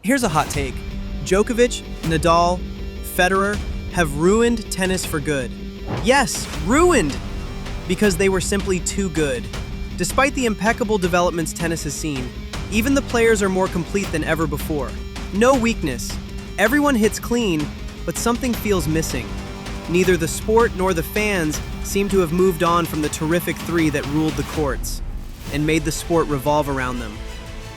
Here's a hot take. Djokovic, Nadal, Federer have ruined tennis for good. Yes, ruined! Because they were simply too good. Despite the impeccable developments tennis has seen, even the players are more complete than ever before. No weakness. Everyone hits clean, but something feels missing. Neither the sport nor the fans seem to have moved on from the terrific three that ruled the courts and made the sport revolve around them.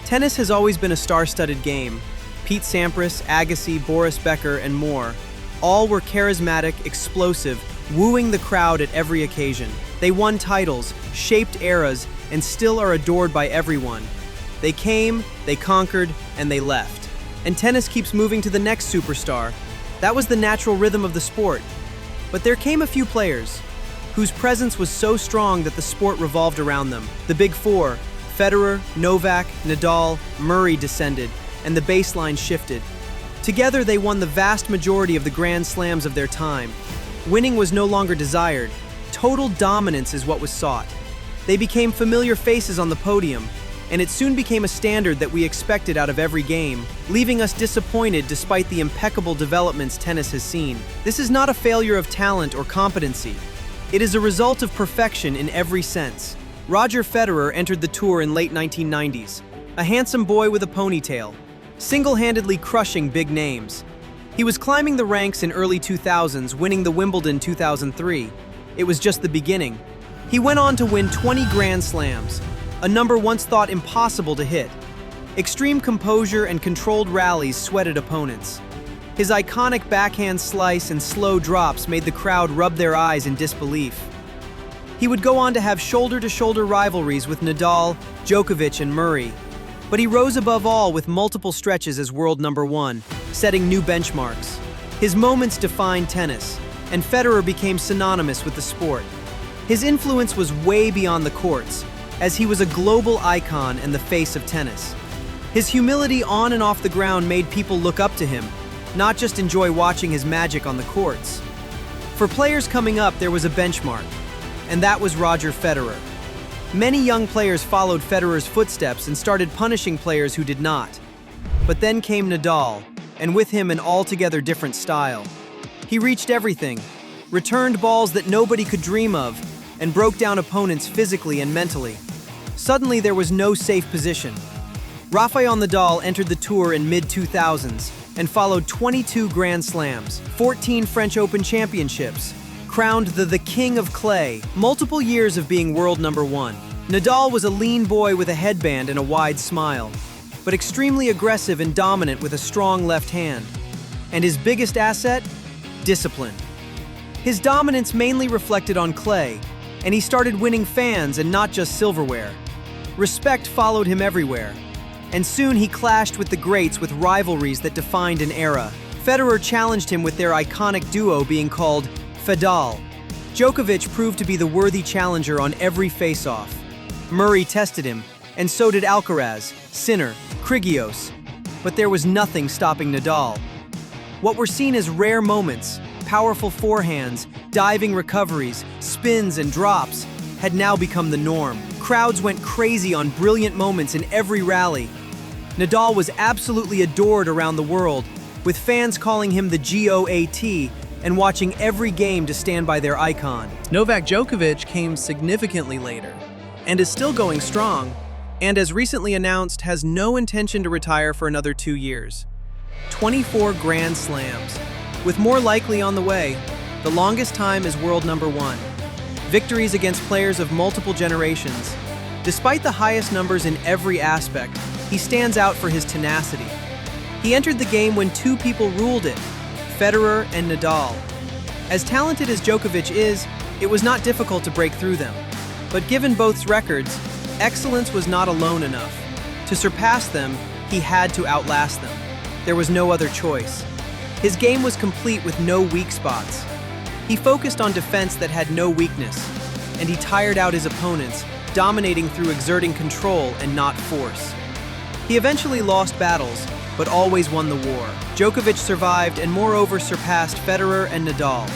Tennis has always been a star-studded game. Pete Sampras, Agassi, Boris Becker, and more. All were charismatic, explosive, wooing the crowd at every occasion. They won titles, shaped eras, and still are adored by everyone. They came, they conquered, and they left. And tennis keeps moving to the next superstar. That was the natural rhythm of the sport. But there came a few players whose presence was so strong that the sport revolved around them. The big four, Federer, Novak, Nadal, Murray descended, and the baseline shifted. Together they won the vast majority of the Grand Slams of their time. Winning was no longer desired. Total dominance is what was sought. They became familiar faces on the podium, and it soon became a standard that we expected out of every game, leaving us disappointed despite the impeccable developments tennis has seen. This is not a failure of talent or competency. It is a result of perfection in every sense. Roger Federer entered the tour in late 1990s, a handsome boy with a ponytail, single-handedly crushing big names. He was climbing the ranks in early 2000s, winning the Wimbledon 2003. It was just the beginning. He went on to win 20 Grand Slams, a number once thought impossible to hit. Extreme composure and controlled rallies sweated opponents. His iconic backhand slice and slow drops made the crowd rub their eyes in disbelief. He would go on to have shoulder-to-shoulder rivalries with Nadal, Djokovic, and Murray. But he rose above all with multiple stretches as world number one, setting new benchmarks. His moments defined tennis, and Federer became synonymous with the sport. His influence was way beyond the courts, as he was a global icon and the face of tennis. His humility on and off the ground made people look up to him, not just enjoy watching his magic on the courts. For players coming up, there was a benchmark, and that was Roger Federer. Many young players followed Federer's footsteps and started punishing players who did not. But then came Nadal, and with him an altogether different style. He reached everything, returned balls that nobody could dream of, and broke down opponents physically and mentally. Suddenly there was no safe position. Rafael Nadal entered the tour in mid-2000s and followed 22 Grand Slams, 14 French Open championships, crowned the king of clay, multiple years of being world number one. Nadal was a lean boy with a headband and a wide smile, but extremely aggressive and dominant with a strong left hand. And his biggest asset? Discipline. His dominance mainly reflected on clay, and he started winning fans and not just silverware. Respect followed him everywhere, and soon he clashed with the greats with rivalries that defined an era. Federer challenged him with their iconic duo being called Fedal. Djokovic proved to be the worthy challenger on every face-off. Murray tested him, and so did Alcaraz, Sinner, Kyrgios. But there was nothing stopping Nadal. What were seen as rare moments, powerful forehands, diving recoveries, spins, and drops, had now become the norm. Crowds went crazy on brilliant moments in every rally. Nadal was absolutely adored around the world, with fans calling him the GOAT and watching every game to stand by their icon. Novak Djokovic came significantly later and is still going strong, and as recently announced, has no intention to retire for another 2 years. 24 Grand Slams, with more likely on the way, the longest time as world number one. Victories against players of multiple generations. Despite the highest numbers in every aspect, he stands out for his tenacity. He entered the game when two people ruled it, Federer and Nadal. As talented as Djokovic is, it was not difficult to break through them. But given both's records, excellence was not alone enough. To surpass them, he had to outlast them. There was no other choice. His game was complete with no weak spots. He focused on defense that had no weakness, and he tired out his opponents, dominating through exerting control and not force. He eventually lost battles, but always won the war. Djokovic survived and moreover surpassed Federer and Nadal.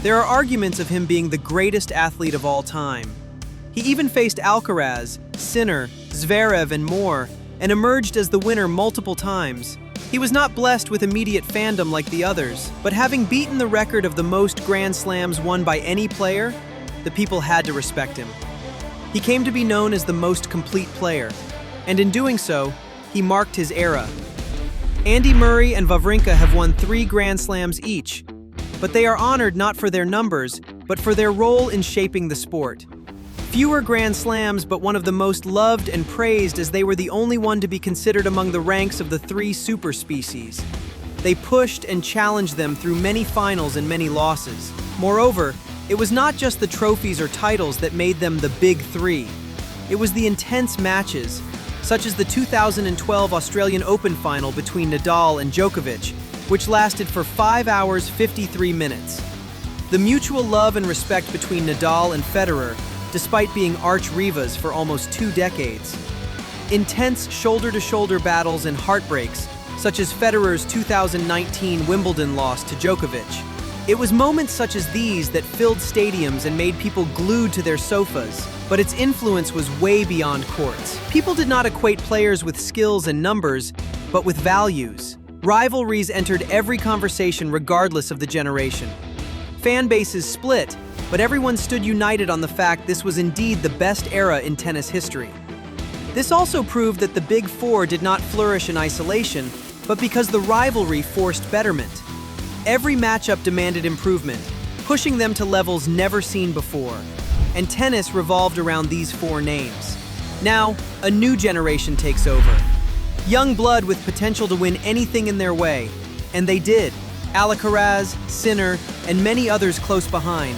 There are arguments of him being the greatest athlete of all time. He even faced Alcaraz, Sinner, Zverev, and more, and emerged as the winner multiple times. He was not blessed with immediate fandom like the others, but having beaten the record of the most Grand Slams won by any player, the people had to respect him. He came to be known as the most complete player, and in doing so, he marked his era. Andy Murray and Wawrinka have won 3 Grand Slams each, but they are honored not for their numbers, but for their role in shaping the sport. Fewer Grand Slams, but one of the most loved and praised as they were the only one to be considered among the ranks of the 3 super species. They pushed and challenged them through many finals and many losses. Moreover, it was not just the trophies or titles that made them the Big Three. It was the intense matches, such as the 2012 Australian Open final between Nadal and Djokovic, which lasted for 5 hours 53 minutes. The mutual love and respect between Nadal and Federer, despite being arch rivals for almost 2 decades. Intense shoulder-to-shoulder battles and heartbreaks, such as Federer's 2019 Wimbledon loss to Djokovic. It was moments such as these that filled stadiums and made people glued to their sofas, but its influence was way beyond courts. People did not equate players with skills and numbers, but with values. Rivalries entered every conversation regardless of the generation. Fan bases split, but everyone stood united on the fact this was indeed the best era in tennis history. This also proved that the Big Four did not flourish in isolation, but because the rivalry forced betterment. Every matchup demanded improvement, pushing them to levels never seen before. And tennis revolved around these 4 names. Now, a new generation takes over. Young blood with potential to win anything in their way. And they did. Alcaraz, Sinner, and many others close behind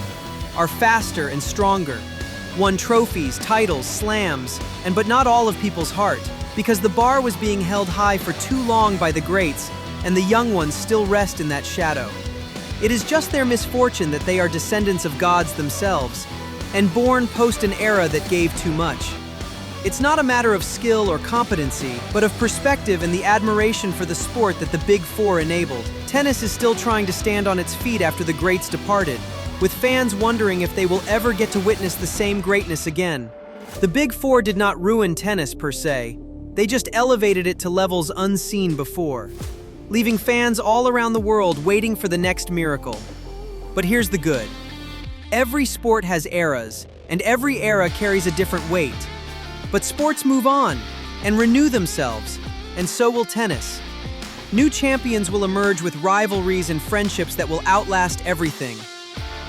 are faster and stronger, won trophies, titles, slams, but not all of people's heart, because the bar was being held high for too long by the greats, and the young ones still rest in that shadow. It is just their misfortune that they are descendants of gods themselves, and born post an era that gave too much. It's not a matter of skill or competency, but of perspective and the admiration for the sport that the Big Four enabled. Tennis is still trying to stand on its feet after the greats departed, with fans wondering if they will ever get to witness the same greatness again. The Big Four did not ruin tennis per se, they just elevated it to levels unseen before, leaving fans all around the world waiting for the next miracle. But here's the good. Every sport has eras, and every era carries a different weight. But sports move on and renew themselves, and so will tennis. New champions will emerge with rivalries and friendships that will outlast everything.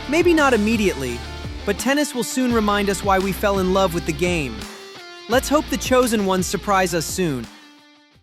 Maybe not immediately, but tennis will soon remind us why we fell in love with the game. Let's hope the chosen ones surprise us soon.